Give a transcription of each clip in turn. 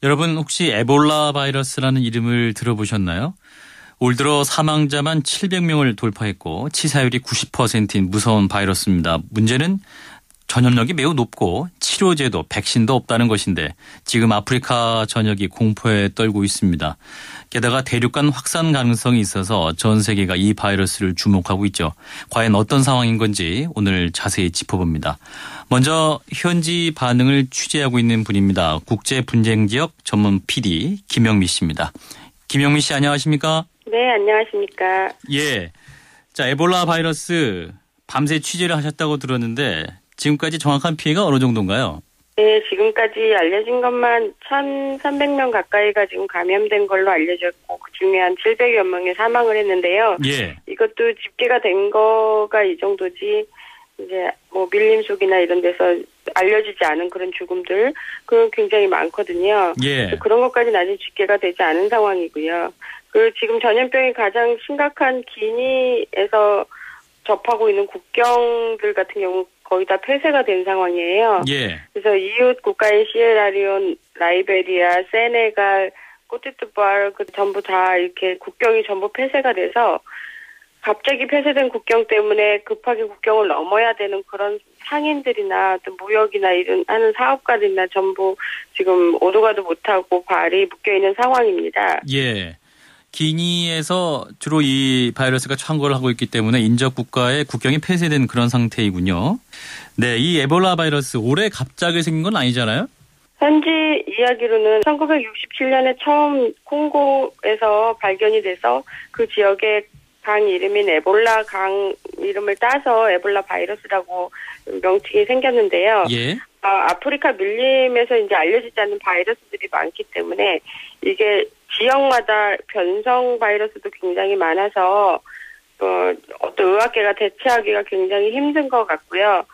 여러분 혹시 에볼라 바이러스라는 이름을 들어보셨나요? 올 들어 사망자만 700명을 돌파했고 치사율이 90%인 무서운 바이러스입니다. 문제는 전염력이 매우 높고 치료제도, 백신도 없다는 것인데 지금 아프리카 전역이 공포에 떨고 있습니다. 게다가 대륙간 확산 가능성이 있어서 전 세계가 이 바이러스를 주목하고 있죠. 과연 어떤 상황인 건지 오늘 자세히 짚어봅니다. 먼저 현지 반응을 취재하고 있는 분입니다. 국제분쟁지역 전문 PD 김영미 씨입니다. 김영미 씨 안녕하십니까? 네, 안녕하십니까? 예. 자, 에볼라 바이러스 밤새 취재를 하셨다고 들었는데 지금까지 정확한 피해가 어느 정도인가요? 네, 지금까지 알려진 것만 1,300명 가까이가 지금 감염된 걸로 알려졌고 그중에 한 700여 명이 사망을 했는데요. 예. 이것도 집계가 된 거가 이 정도지 이제 뭐 밀림속이나 이런 데서 알려지지 않은 그런 죽음들 그건 굉장히 많거든요. 예. 그런 것까지는 아직 집계가 되지 않은 상황이고요. 지금 전염병이 가장 심각한 기니에서 접하고 있는 국경들 같은 경우 거의 다 폐쇄가 된 상황이에요. 예. 그래서 이웃 국가인 시에라리온, 라이베리아, 세네갈, 코트디부아르 전부 다 이렇게 국경이 전부 폐쇄가 돼서 갑자기 폐쇄된 국경 때문에 급하게 국경을 넘어야 되는 그런 상인들이나 또 무역이나 이런 하는 사업가들이나 전부 지금 오도 가도 못하고 발이 묶여 있는 상황입니다. 예. 기니에서 주로 이 바이러스가 창궐을 하고 있기 때문에 인접 국가의 국경이 폐쇄된 그런 상태이군요. 네, 이 에볼라 바이러스 올해 갑자기 생긴 건 아니잖아요? 현지 이야기로는 1967년에 처음 콩고에서 발견이 돼서 그 지역의 강 이름인 에볼라 강 이름을 따서 에볼라 바이러스라고 명칭이 생겼는데요. 예. 아프리카 밀림에서 이제 알려지지 않는 바이러스들이 많기 때문에 이게 지역마다 변성 바이러스도 굉장히 많아서 어떤 의학계가 대체하기가 굉장히 힘든 것 같고요.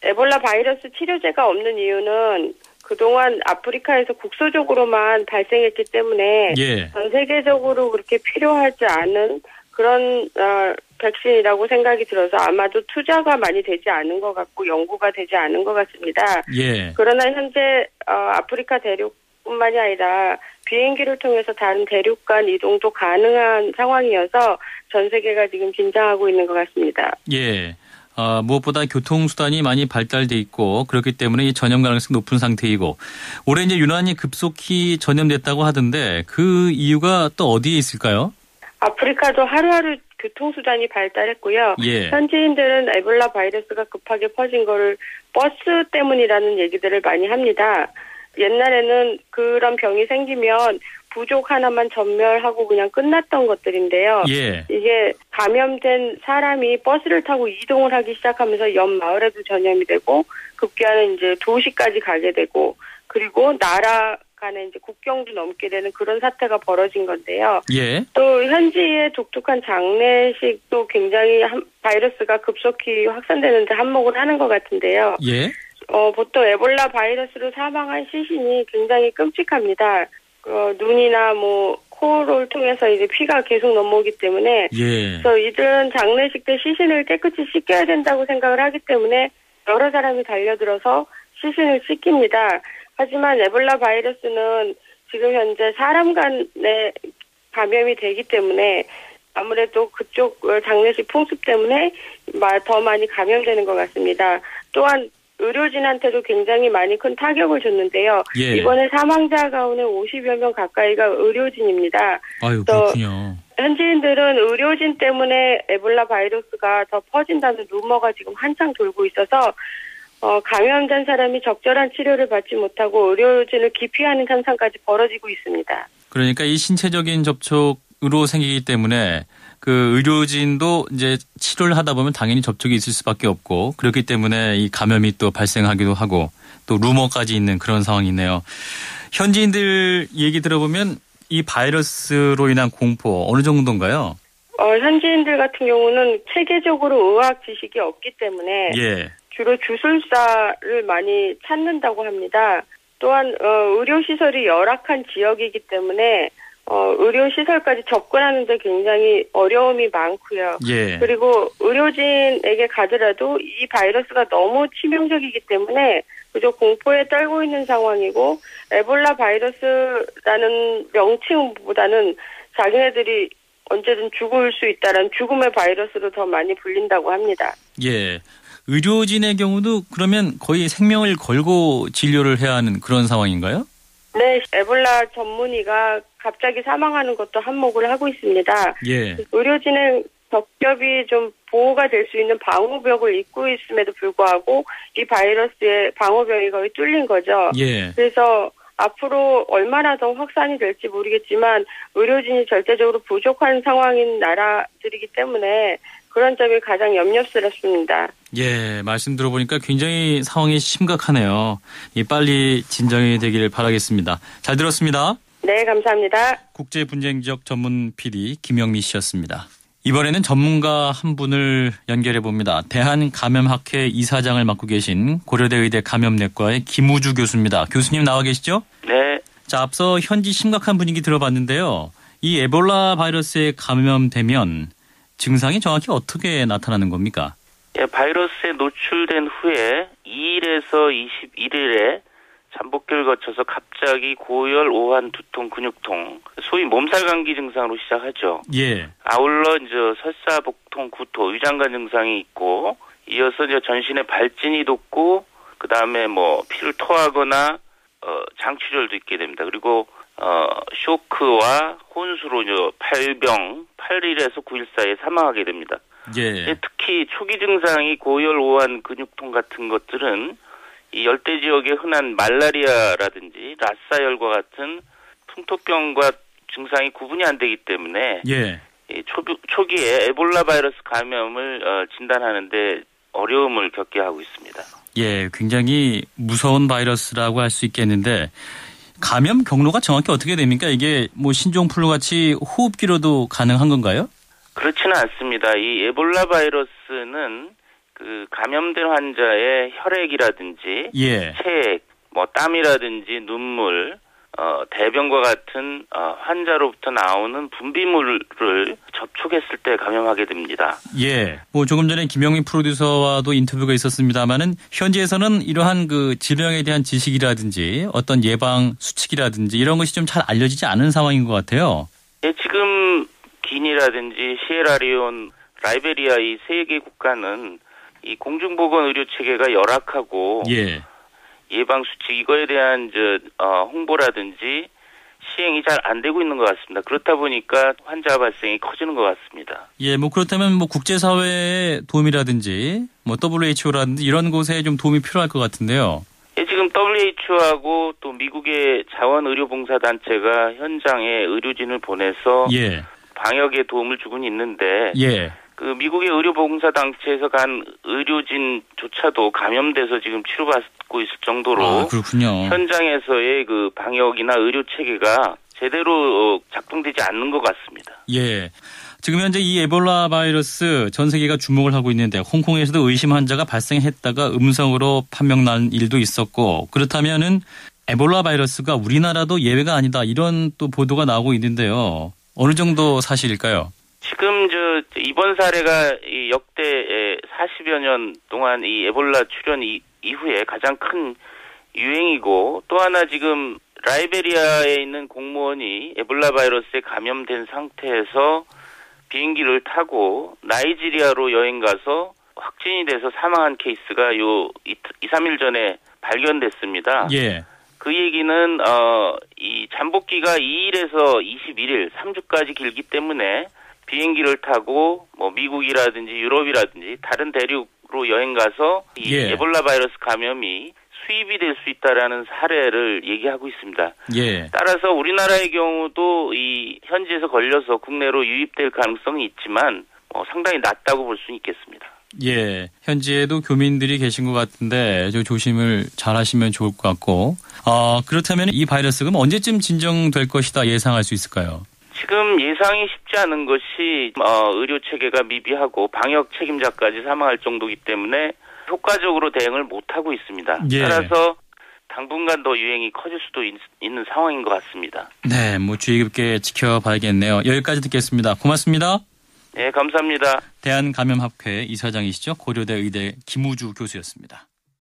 에볼라 바이러스 치료제가 없는 이유는 그동안 아프리카에서 국소적으로만 발생했기 때문에 예. 전 세계적으로 그렇게 필요하지 않은 그런 백신이라고 생각이 들어서 아마도 투자가 많이 되지 않은 것 같고 연구가 되지 않은 것 같습니다. 예. 그러나 현재 아프리카 대륙뿐만이 아니라 비행기를 통해서 다른 대륙 간 이동도 가능한 상황이어서 전 세계가 지금 긴장하고 있는 것 같습니다. 예. 무엇보다 교통수단이 많이 발달돼 있고 그렇기 때문에 이 전염 가능성이 높은 상태이고 올해 이제 유난히 급속히 전염됐다고 하던데 그 이유가 또 어디에 있을까요? 아프리카도 하루하루 교통수단이 발달했고요. 예. 현지인들은 에볼라 바이러스가 급하게 퍼진 거를 버스 때문이라는 얘기들을 많이 합니다. 옛날에는 그런 병이 생기면 부족 하나만 전멸하고 그냥 끝났던 것들인데요. 예. 이게 감염된 사람이 버스를 타고 이동을 하기 시작하면서 옆 마을에도 전염이 되고 급기야는 이제 도시까지 가게 되고 그리고 나라 간에 이제 국경도 넘게 되는 그런 사태가 벌어진 건데요. 예. 또 현지의 독특한 장례식도 굉장히 바이러스가 급속히 확산되는데 한몫을 하는 것 같은데요. 예. 보통 에볼라 바이러스로 사망한 시신이 굉장히 끔찍합니다. 눈이나 코를 통해서 이제 피가 계속 넘어오기 때문에. 예. 그래서 이들은 장례식 때 시신을 깨끗이 씻겨야 된다고 생각을 하기 때문에 여러 사람이 달려들어서 시신을 씻깁니다. 하지만 에볼라 바이러스는 지금 현재 사람 간에 감염이 되기 때문에 아무래도 그쪽 장례식 풍습 때문에 더 많이 감염되는 것 같습니다. 또한 의료진한테도 굉장히 많이 큰 타격을 줬는데요. 예. 이번에 사망자 가운데 50여 명 가까이가 의료진입니다. 아유, 그렇군요. 현지인들은 의료진 때문에 에볼라 바이러스가 더 퍼진다는 루머가 지금 한창 돌고 있어서 감염된 사람이 적절한 치료를 받지 못하고 의료진을 기피하는 현상까지 벌어지고 있습니다. 그러니까 이 신체적인 접촉으로 생기기 때문에 그 의료진도 이제 치료를 하다 보면 당연히 접촉이 있을 수밖에 없고 그렇기 때문에 이 감염이 또 발생하기도 하고 또 루머까지 있는 그런 상황이네요. 현지인들 얘기 들어보면 이 바이러스로 인한 공포 어느 정도인가요? 현지인들 같은 경우는 체계적으로 의학 지식이 없기 때문에 예. 주로 주술사를 많이 찾는다고 합니다. 또한 의료시설이 열악한 지역이기 때문에 의료시설까지 접근하는 데 굉장히 어려움이 많고요. 예. 그리고 의료진에게 가더라도 이 바이러스가 너무 치명적이기 때문에 그저 공포에 떨고 있는 상황이고 에볼라 바이러스라는 명칭보다는 자기네들이 언제든 죽을 수 있다는 죽음의 바이러스로 더 많이 불린다고 합니다. 예. 의료진의 경우도 그러면 거의 생명을 걸고 진료를 해야 하는 그런 상황인가요? 네, 에볼라 전문의가 갑자기 사망하는 것도 한몫을 하고 있습니다. 예. 의료진은 겹겹이 좀 보호가 될 수 있는 방호벽을 입고 있음에도 불구하고 이 바이러스의 방호벽이 거의 뚫린 거죠. 예. 그래서 앞으로 얼마나 더 확산이 될지 모르겠지만 의료진이 절대적으로 부족한 상황인 나라들이기 때문에 그런 점이 가장 염려스럽습니다. 예, 말씀 들어보니까 굉장히 상황이 심각하네요. 빨리 진정이 되기를 바라겠습니다. 잘 들었습니다. 네, 감사합니다. 국제분쟁지역 전문 PD 김영미 씨였습니다. 이번에는 전문가 한 분을 연결해 봅니다. 대한감염학회 이사장을 맡고 계신 고려대 의대 감염내과의 김우주 교수입니다. 교수님 나와 계시죠? 네. 자, 앞서 현지 심각한 분위기 들어봤는데요. 이 에볼라 바이러스에 감염되면 증상이 정확히 어떻게 나타나는 겁니까? 예, 바이러스에 노출된 후에 2일에서 21일에 잠복기를 거쳐서 갑자기 고열, 오한, 두통, 근육통, 소위 몸살 감기 증상으로 시작하죠. 예. 아울러 이제 설사, 복통, 구토, 위장관 증상이 있고, 이어서 이제 전신에 발진이 돋고, 그 다음에 피를 토하거나 장출혈도 있게 됩니다. 그리고 쇼크와 혼수로 이제 8일에서 9일 사이에 사망하게 됩니다. 예. 특히 초기 증상이 고열, 오한, 근육통 같은 것들은 이 열대 지역에 흔한 말라리아라든지 라사열과 같은 풍토병과 증상이 구분이 안 되기 때문에 예. 이 초기에 에볼라 바이러스 감염을 진단하는데 어려움을 겪게 하고 있습니다. 예, 굉장히 무서운 바이러스라고 할 수 있겠는데 감염 경로가 정확히 어떻게 됩니까? 이게 신종플루 같이 호흡기로도 가능한 건가요? 그렇지는 않습니다. 이 에볼라 바이러스는 그 감염된 환자의 혈액이라든지 예. 체액, 땀이라든지 눈물, 대변과 같은 환자로부터 나오는 분비물을 접촉했을 때 감염하게 됩니다. 예. 조금 전에 김영민 프로듀서와도 인터뷰가 있었습니다만은 현지에서는 이러한 그 질병에 대한 지식이라든지 어떤 예방 수칙이라든지 이런 것이 좀 잘 알려지지 않은 상황인 것 같아요. 예, 지금 기니라든지 시에라리온, 라이베리아 이 세 개 국가는 이 공중보건 의료 체계가 열악하고 예. 예방 수칙 이거에 대한 홍보라든지 시행이 잘 안 되고 있는 것 같습니다. 그렇다 보니까 환자 발생이 커지는 것 같습니다. 예, 그렇다면 국제사회의 도움이라든지 WHO라든지 이런 곳에 좀 도움이 필요할 것 같은데요. 예, 지금 WHO하고 또 미국의 자원의료봉사단체가 현장에 의료진을 보내서 예. 방역에 도움을 주고는 있는데 예. 그 미국의 의료봉사단체에서 간 의료진조차도 감염돼서 지금 치료받고 있을 정도로 그렇군요. 현장에서의 그 방역이나 의료 체계가 제대로 작동되지 않는 것 같습니다. 예. 지금 현재 이 에볼라 바이러스 전 세계가 주목을 하고 있는데 홍콩에서도 의심 환자가 발생했다가 음성으로 판명 난 일도 있었고 그렇다면은 에볼라 바이러스가 우리나라도 예외가 아니다 이런 또 보도가 나오고 있는데요. 어느 정도 사실일까요? 지금 이번 사례가 이 역대 40여 년 동안 이 에볼라 출현 이후에 가장 큰 유행이고 또 하나 지금 라이베리아에 있는 공무원이 에볼라 바이러스에 감염된 상태에서 비행기를 타고 나이지리아로 여행 가서 확진이 돼서 사망한 케이스가 2, 3일 전에 발견됐습니다. 예. 그 얘기는 이 잠복기가 2일에서 21일, 3주까지 길기 때문에 비행기를 타고 미국이라든지 유럽이라든지 다른 대륙으로 여행 가서 이 에볼라 바이러스 감염이 수입이 될 수 있다라는 사례를 얘기하고 있습니다. 예. 따라서 우리나라의 경우도 이 현지에서 걸려서 국내로 유입될 가능성이 있지만 상당히 낮다고 볼 수 있겠습니다. 예. 현지에도 교민들이 계신 것 같은데 조심을 잘 하시면 좋을 것 같고 그렇다면 이 바이러스가 언제쯤 진정될 것이다 예상할 수 있을까요? 지금 예상이 쉽지 않은 것이 의료 체계가 미비하고 방역 책임자까지 사망할 정도이기 때문에 효과적으로 대응을 못하고 있습니다. 예. 따라서 당분간 더 유행이 커질 수도 있는 상황인 것 같습니다. 네, 주의 깊게 지켜봐야겠네요. 여기까지 듣겠습니다. 고맙습니다. 네, 감사합니다. 대한감염학회 이사장이시죠. 고려대 의대 김우주 교수였습니다.